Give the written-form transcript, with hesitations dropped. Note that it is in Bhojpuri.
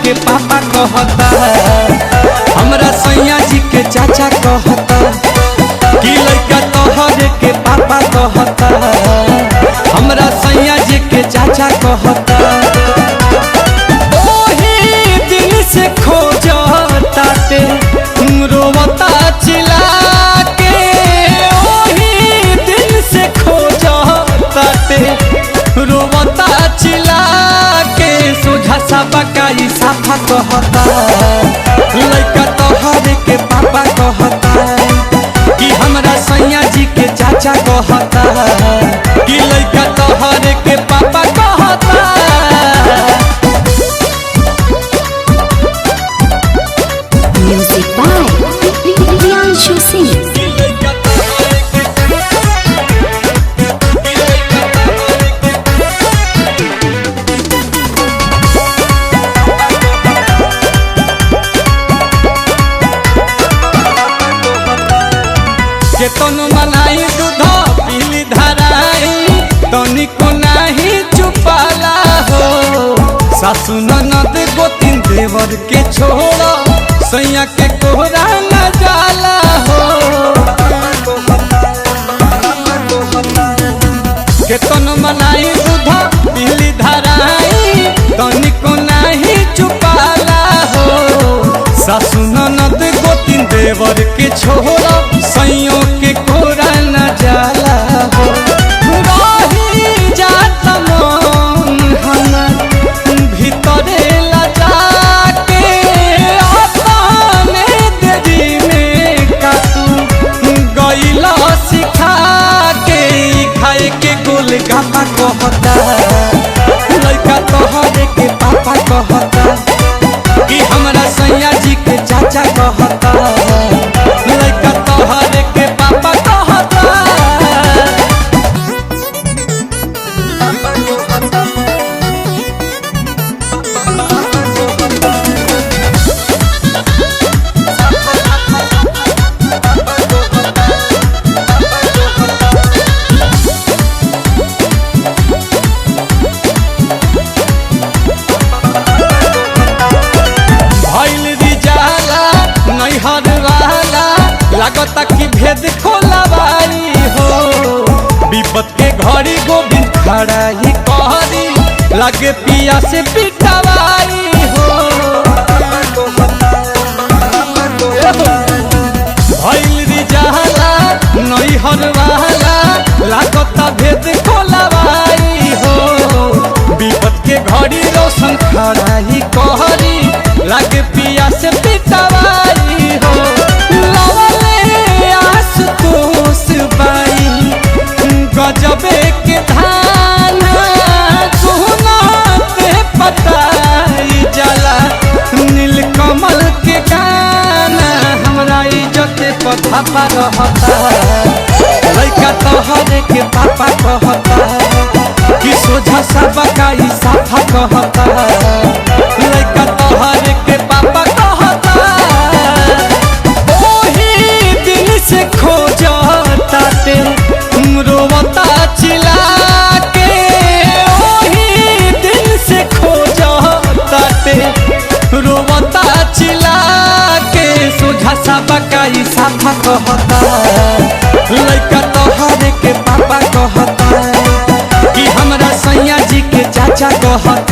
के पापा कहता, हमरा सैया जी के चाचा कहता कि लड़का तोहरे के पापा कहता, हमरा सैया जी के चाचा कहता। ओही दिन से खोजता ते रोवता चिल्ला के, ओही दिन से खोजता ते रोवता चिल्ला के। सोझा सा बकाई साफा कहता, लड़का तोहरे के पापा कहता कि हमरा सैया जी के चाचा कहता कि लड़का तोहरे के पापा कहता। Music by Priyanshu Singh. केतन मनाई दूध पीली धराई तनिको नाही चुपाला हो। सासु ननद गोतिन देवर के छोड़ा सैया के कोहरा न जाला हो। केतन मनाई दूध पीली धराई तनिको नाही चुपाला हो। सासु ननद गोतिन देवर के छोड़ा सैयों के कोरा न जाला हो। रही जात मन हमर भीतरे लजा के, अपने देरी में कातू गइला सिखा के। खाए के गोलगप्पा कहता, लड़का तोहरे के पापा कहता कि हमरा सैया जी के चाचा कहता, लड़का तोहरे के पापा कहता। लागता कि भेद खोलवाई हो। विपत के घड़ी गोविंद खड़ा ही कहरी, लागे पिया से पिटवाई हो। भइल रिजाला नैहर वाला, लागता भेद खोलवाई हो। विपत के घड़ी रोशन खड़ा ही कहरी, लागे पिया से पिटवाई हो। गजबे के धान सुनाते पताई जला, नीलकमल के गाना हमरा इज्जत पथा पर रहता। लड़का तोहरे के पापा कहता कि सोझा सा बकाई साफा कहता, लड़का तोहरे के पापा कहता। ओही दिन से खोजता ते रोवता चिल्ला के, ओही दिन से खोजता ते रोवता चिल्ला के। सोझा सा बकाई साफा कहता, लड़का तोहरे के पापा कहता कि हमरा सैया जी के चाचा कहता।